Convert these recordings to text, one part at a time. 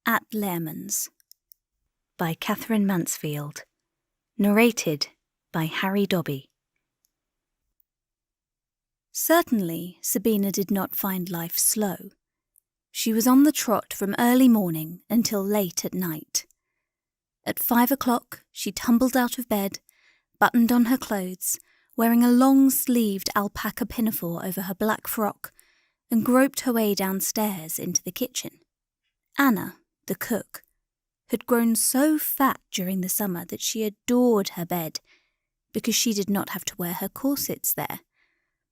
At Lehmann's by Katherine Mansfield. Narrated by Harry Dobby. Certainly, Sabina did not find life slow. She was on the trot from early morning until late at night. At 5 o'clock, she tumbled out of bed, buttoned on her clothes, wearing a long-sleeved alpaca pinafore over her black frock, and groped her way downstairs into the kitchen. Anna, the cook, had grown so fat during the summer that she adored her bed, because she did not have to wear her corsets there,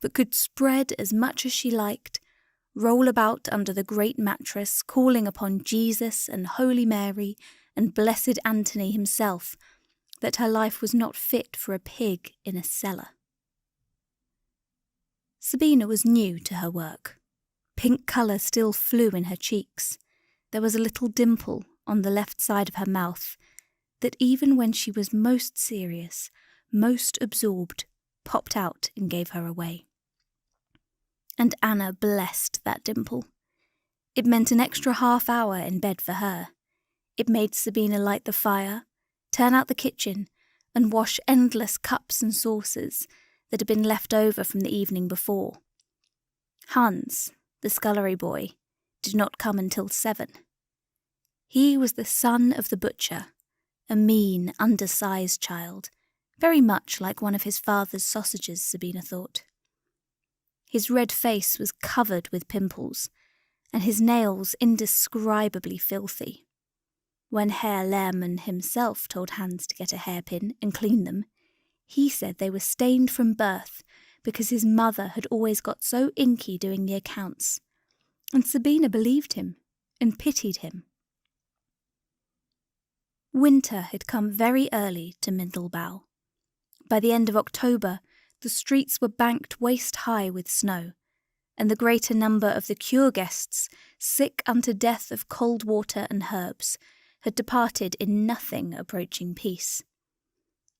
but could spread as much as she liked, roll about under the great mattress, calling upon Jesus and Holy Mary and Blessed Anthony himself, that her life was not fit for a pig in a cellar. Sabina was new to her work. Pink colour still flew in her cheeks. There was a little dimple on the left side of her mouth that even when she was most serious, most absorbed, popped out and gave her away. And Anna blessed that dimple. It meant an extra half hour in bed for her. It made Sabina light the fire, turn out the kitchen, and wash endless cups and saucers that had been left over from the evening before. Hans, the scullery boy, did not come until 7. He was the son of the butcher, a mean, undersized child, very much like one of his father's sausages, Sabina thought. His red face was covered with pimples, and his nails indescribably filthy. When Herr Lehmann himself told Hans to get a hairpin and clean them, he said they were stained from birth because his mother had always got so inky doing the accounts, and Sabina believed him and pitied him. Winter had come very early to Mindelbau. By the end of October, the streets were banked waist-high with snow, and the greater number of the cure guests, sick unto death of cold water and herbs, had departed in nothing approaching peace.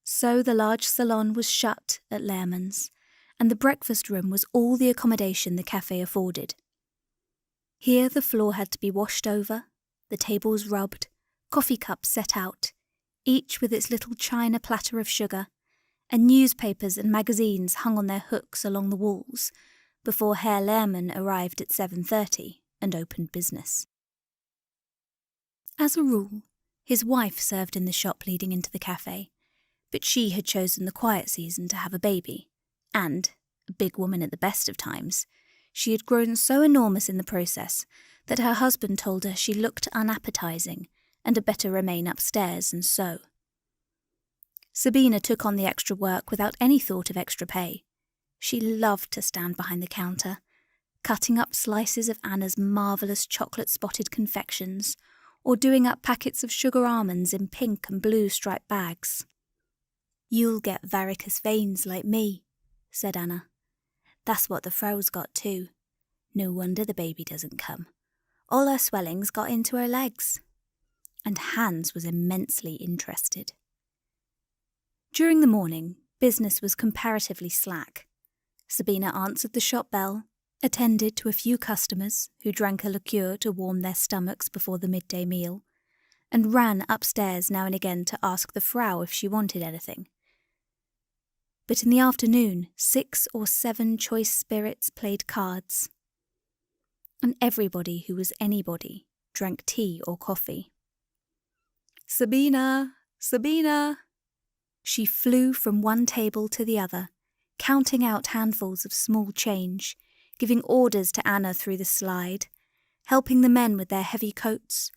So the large salon was shut at Lehmann's, and the breakfast room was all the accommodation the cafe afforded. Here the floor had to be washed over, the tables rubbed, coffee cups set out, each with its little china platter of sugar, and newspapers and magazines hung on their hooks along the walls, before Herr Lehmann arrived at 7:30 and opened business. As a rule, his wife served in the shop leading into the cafe, but she had chosen the quiet season to have a baby, and, a big woman at the best of times, she had grown so enormous in the process that her husband told her she looked unappetizing and had better remain upstairs and sew. Sabina took on the extra work without any thought of extra pay. She loved to stand behind the counter, cutting up slices of Anna's marvellous chocolate-spotted confections, or doing up packets of sugar almonds in pink and blue striped bags. "You'll get varicose veins like me," said Anna. "That's what the Frau's got too. No wonder the baby doesn't come. All her swelling's got into her legs." And Hans was immensely interested. During the morning, business was comparatively slack. Sabina answered the shop bell, attended to a few customers who drank a liqueur to warm their stomachs before the midday meal, and ran upstairs now and again to ask the Frau if she wanted anything. But in the afternoon, 6 or 7 choice spirits played cards, and everybody who was anybody drank tea or coffee. "Sabina! Sabina!" She flew from one table to the other, counting out handfuls of small change, giving orders to Anna through the slide, helping the men with their heavy coats,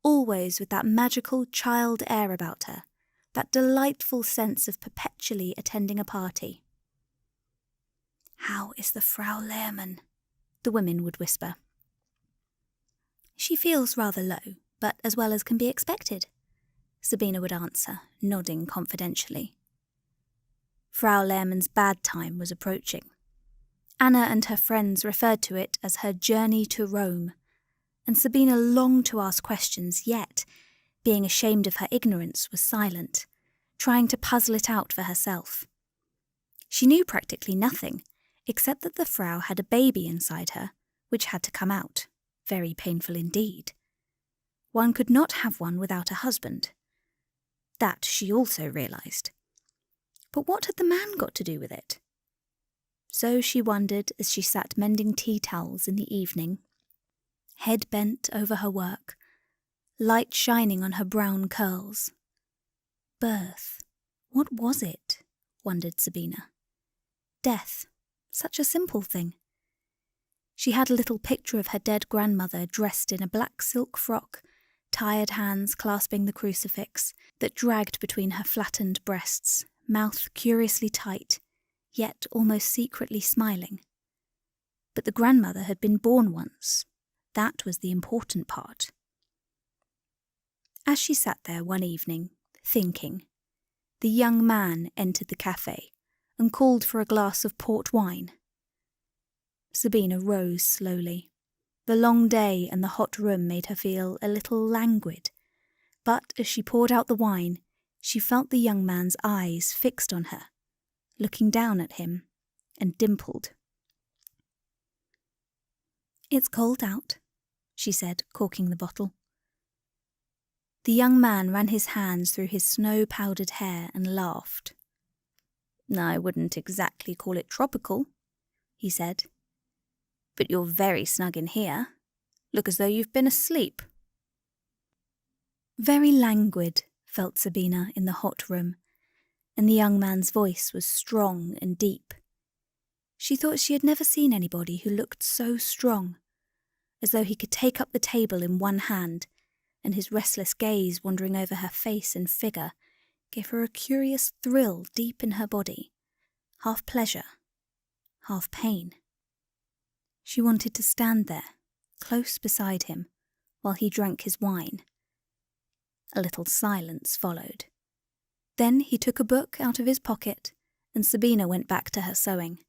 always with that magical child air about her, that delightful sense of perpetually attending a party. "How is the Frau Lehmann?" the women would whisper. "She feels rather low, but as well as can be expected," Sabina would answer, nodding confidentially. Frau Lehmann's bad time was approaching. Anna and her friends referred to it as her journey to Rome, and Sabina longed to ask questions, yet, being ashamed of her ignorance, was silent, trying to puzzle it out for herself. She knew practically nothing, except that the Frau had a baby inside her, which had to come out, very painful indeed. one could not have one without a husband. That she also realised. But what had the man got to do with it? So she wondered as she sat mending tea towels in the evening, head bent over her work, light shining on her brown curls. Birth, what was it? Wondered Sabina. Death, such a simple thing. She had a little picture of her dead grandmother dressed in a black silk frock, tired hands clasping the crucifix that dragged between her flattened breasts, mouth curiously tight, yet almost secretly smiling. But the grandmother had been born once. That was the important part. As she sat there one evening, thinking, the young man entered the cafe and called for a glass of port wine. Sabina rose slowly. The long day and the hot room made her feel a little languid, but as she poured out the wine, she felt the young man's eyes fixed on her, looking down at him, and dimpled. "It's cold out," she said, corking the bottle. The young man ran his hands through his snow-powdered hair and laughed. "I wouldn't exactly call it tropical," he said. "But you're very snug in here. Look as though you've been asleep." Very languid, felt Sabina in the hot room, and the young man's voice was strong and deep. She thought she had never seen anybody who looked so strong, as though he could take up the table in one hand, and his restless gaze wandering over her face and figure gave her a curious thrill deep in her body, half pleasure, half pain. She wanted to stand there, close beside him, while he drank his wine. A little silence followed. Then he took a book out of his pocket, and Sabina went back to her sewing.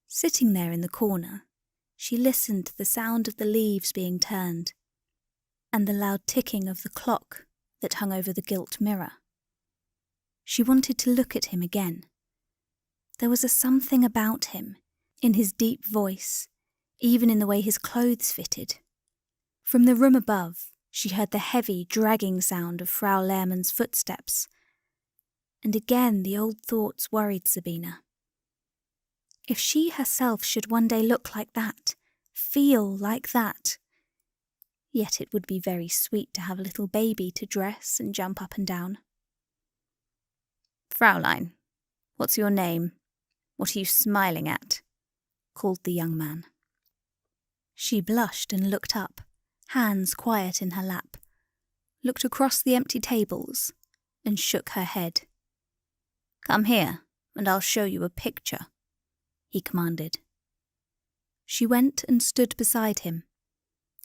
Sitting there in the corner, she listened to the sound of the leaves being turned, and the loud ticking of the clock that hung over the gilt mirror. She wanted to look at him again. There was a something about him, in his deep voice, even in the way his clothes fitted. From the room above, she heard the heavy, dragging sound of Frau Lehmann's footsteps. And again the old thoughts worried Sabina. If she herself should one day look like that, feel like that. Yet it would be very sweet to have a little baby to dress and jump up and down. "Fraulein, what's your name? What are you smiling at?" called the young man. She blushed and looked up, hands quiet in her lap, looked across the empty tables, and shook her head. "Come here, and I'll show you a picture," he commanded. She went and stood beside him.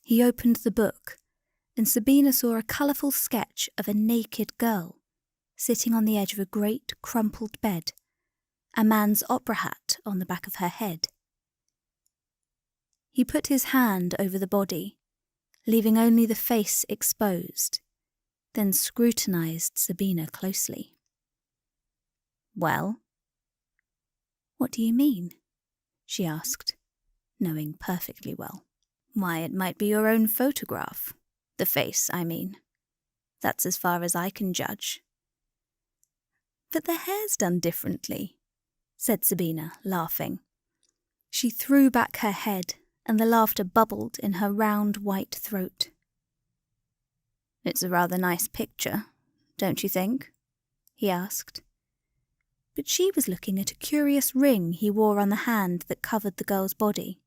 He opened the book, and Sabina saw a colourful sketch of a naked girl, sitting on the edge of a great crumpled bed, a man's opera hat on the back of her head. He put his hand over the body, leaving only the face exposed, then scrutinised Sabina closely. "Well?" "What do you mean?" she asked, knowing perfectly well. "Why, it might be your own photograph. The face, I mean. That's as far as I can judge." "But the hair's done differently," said Sabina, laughing. She threw back her head, and the laughter bubbled in her round white throat. "It's a rather nice picture, don't you think?" he asked. But she was looking at a curious ring he wore on the hand that covered the girl's body,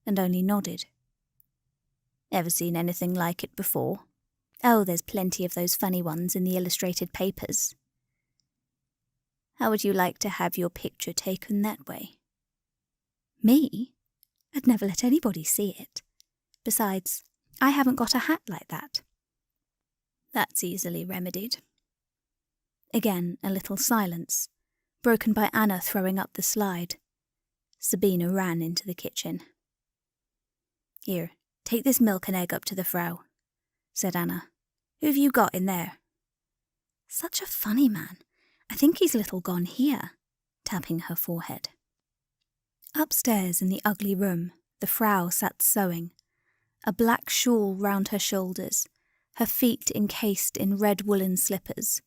and only nodded. "Ever seen anything like it before?" "Oh, there's plenty of those funny ones in the illustrated papers." "How would you like to have your picture taken that way?" "Me? I'd never let anybody see it. Besides, I haven't got a hat like that." "That's easily remedied." Again a little silence, broken by Anna throwing up the slide. Sabina ran into the kitchen. "Here, take this milk and egg up to the Frau," said Anna. "Who've you got in there?" "Such a funny man. I think he's little gone here," tapping her forehead. Upstairs in the ugly room, the Frau sat sewing, a black shawl round her shoulders, her feet encased in red woolen slippers.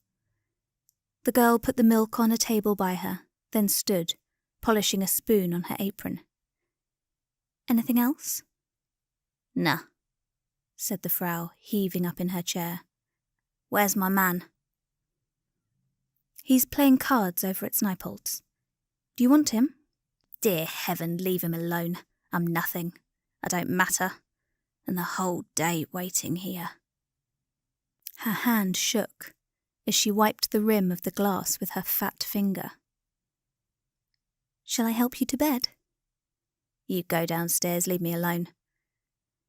The girl put the milk on a table by her, then stood, polishing a spoon on her apron. "Anything else?" "Nah," said the Frau, heaving up in her chair. "Where's my man?" "He's playing cards over at Snipold's. Do you want him?" "Dear heaven, leave him alone. I'm nothing. I don't matter. And the whole day waiting here." Her hand shook as she wiped the rim of the glass with her fat finger. "Shall I help you to bed?" "You go downstairs, leave me alone.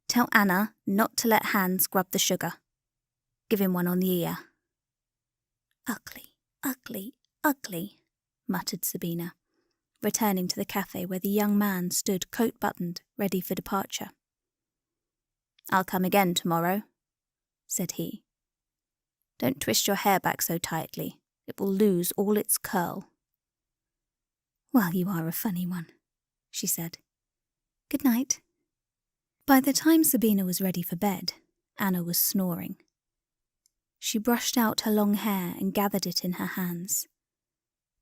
Tell Anna not to let Hans grub the sugar. Give him one on the ear." "Ugly, ugly, ugly," muttered Sabina, returning to the cafe where the young man stood coat-buttoned, ready for departure. "I'll come again tomorrow," said he. "Don't twist your hair back so tightly. It will lose all its curl." "Well, you are a funny one," she said. "Good night." By the time Sabina was ready for bed, Anna was snoring. She brushed out her long hair and gathered it in her hands.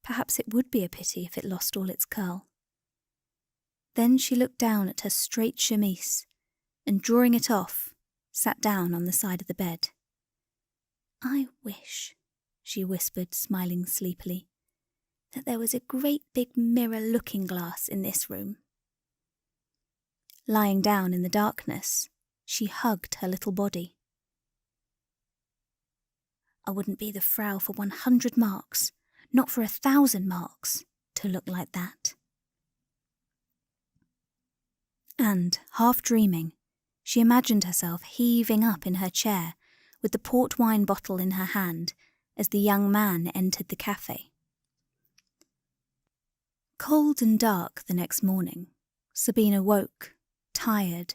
Perhaps it would be a pity if it lost all its curl. Then she looked down at her straight chemise and, drawing it off, sat down on the side of the bed. "I wish," she whispered, smiling sleepily, "that there was a great big mirror looking-glass in this room." Lying down in the darkness, she hugged her little body. "I wouldn't be the Frau for 100 marks, not for 1,000 marks, to look like that." And, half dreaming, she imagined herself heaving up in her chair with the port wine bottle in her hand as the young man entered the cafe. Cold and dark the next morning, Sabina woke, tired,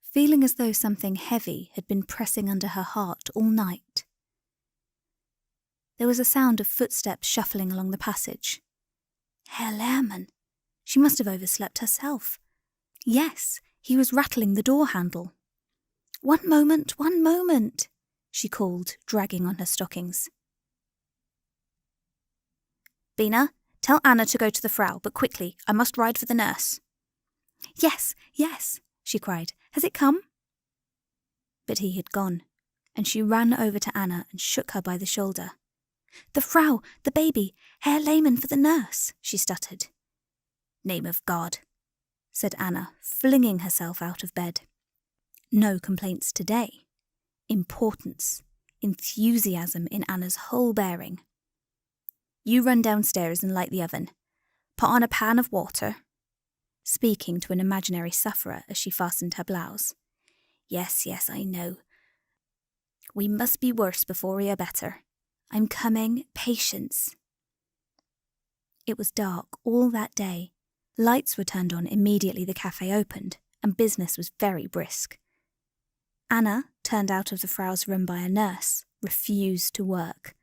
feeling as though something heavy had been pressing under her heart all night. There was a sound of footsteps shuffling along the passage. Herr Lehmann! She must have overslept herself. Yes, he was rattling the door handle. "1 moment, 1 moment," she called, dragging on her stockings. "Bina, tell Anna to go to the Frau, but quickly, I must ride for the nurse." "Yes, yes," she cried. "Has it come?" But he had gone, and she ran over to Anna and shook her by the shoulder. "The Frau, the baby, Herr Lehmann for the nurse," she stuttered. "Name of God," said Anna, flinging herself out of bed. No complaints today. Importance, enthusiasm in Anna's whole bearing. "You run downstairs and light the oven. Put on a pan of water," speaking to an imaginary sufferer as she fastened her blouse. Yes, I know. "We must be worse before we are better. I'm coming, patience." It was dark all that day. Lights were turned on immediately the cafe opened, and business was very brisk. Anna, turned out of the Frau's room by a nurse, refused to work,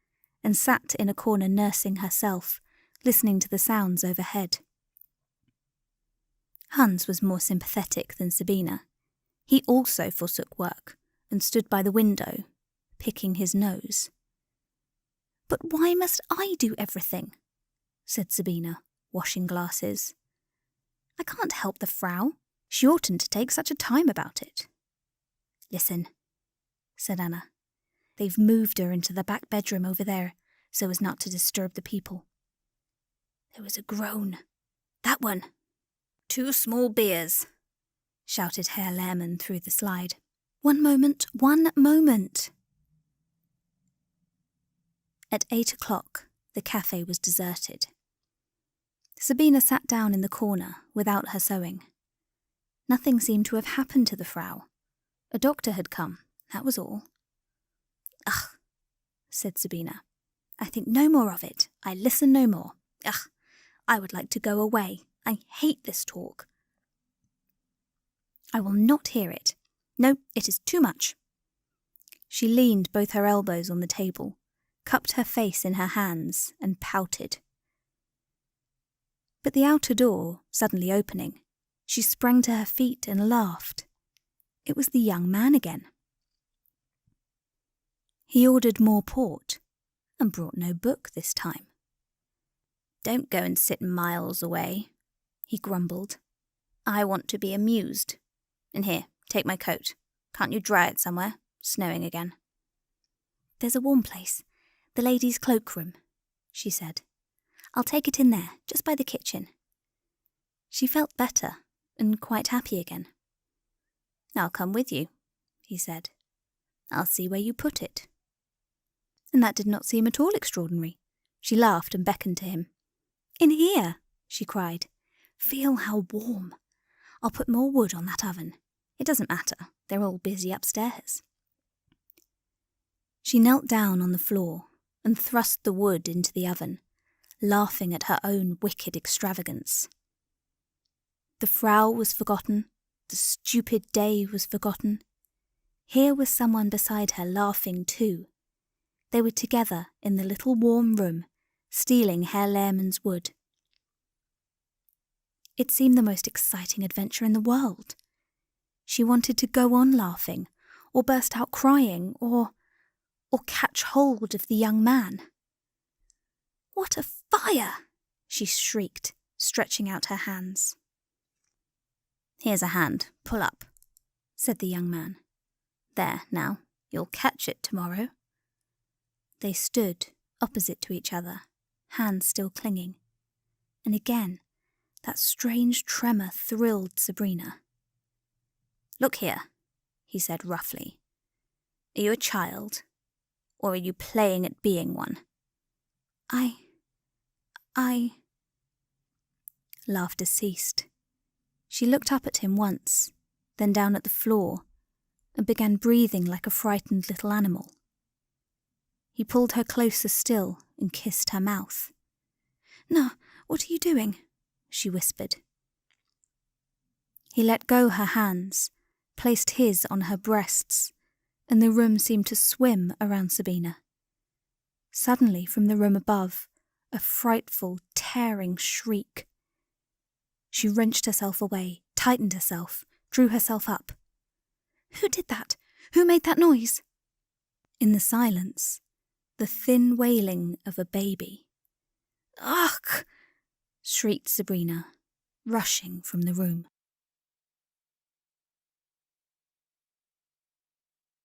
and sat in a corner nursing herself, listening to the sounds overhead. Hans was more sympathetic than Sabina. He also forsook work, and stood by the window, picking his nose. "But why must I do everything?" said Sabina, washing glasses. "I can't help the Frau. She oughtn't to take such a time about it." "Listen," said Anna. "They've moved her into the back bedroom over there, so as not to disturb the people." There was a groan. "That one!" "2 small beers," shouted Herr Lehmann through the slide. "1 moment, 1 moment." At 8 o'clock, the cafe was deserted. Sabina sat down in the corner without her sewing. Nothing seemed to have happened to the Frau. A doctor had come, that was all. "Ugh," said Sabina. "I think no more of it. I listen no more. Ugh, I would like to go away. I hate this talk. I will not hear it. No, it is too much." She leaned both her elbows on the table, cupped her face in her hands, and pouted. But the outer door suddenly opening, she sprang to her feet and laughed. it was the young man again. He ordered more port and brought no book this time. "Don't go and sit miles away," he grumbled. "I want to be amused. And here, take my coat. Can't you dry it somewhere? Snowing again." "There's a warm place, the ladies' cloakroom," she said. "I'll take it in there, just by the kitchen." She felt better and quite happy again. "I'll come with you," he said. "I'll see where you put it." And that did not seem at all extraordinary. She laughed and beckoned to him. "In here," she cried. "Feel how warm. I'll put more wood on that oven. It doesn't matter, they're all busy upstairs." She knelt down on the floor and thrust the wood into the oven, laughing at her own wicked extravagance. The Frau was forgotten, the stupid day was forgotten. Here was someone beside her laughing too. They were together in the little warm room, stealing Herr Lehmann's wood. It seemed the most exciting adventure in the world. She wanted to go on laughing, or burst out crying, or catch hold of the young man. "What a fire!" she shrieked, stretching out her hands. "Here's a hand, pull up," said the young man. "There, now, you'll catch it tomorrow." They stood opposite to each other, hands still clinging, and again that strange tremor thrilled Sabrina. "Look here," he said roughly. "Are you a child, or are you playing at being one?" I... Laughter ceased. She looked up at him once, then down at the floor, and began breathing like a frightened little animal. He pulled her closer still and kissed her mouth. "No, what are you doing?" she whispered. He let go her hands, placed his on her breasts, and the room seemed to swim around Sabina. Suddenly, from the room above, a frightful, tearing shriek. She wrenched herself away, tightened herself, drew herself up. "Who did that? Who made that noise?" In the silence, the thin wailing of a baby. "Ach!" shrieked Sabrina, rushing from the room.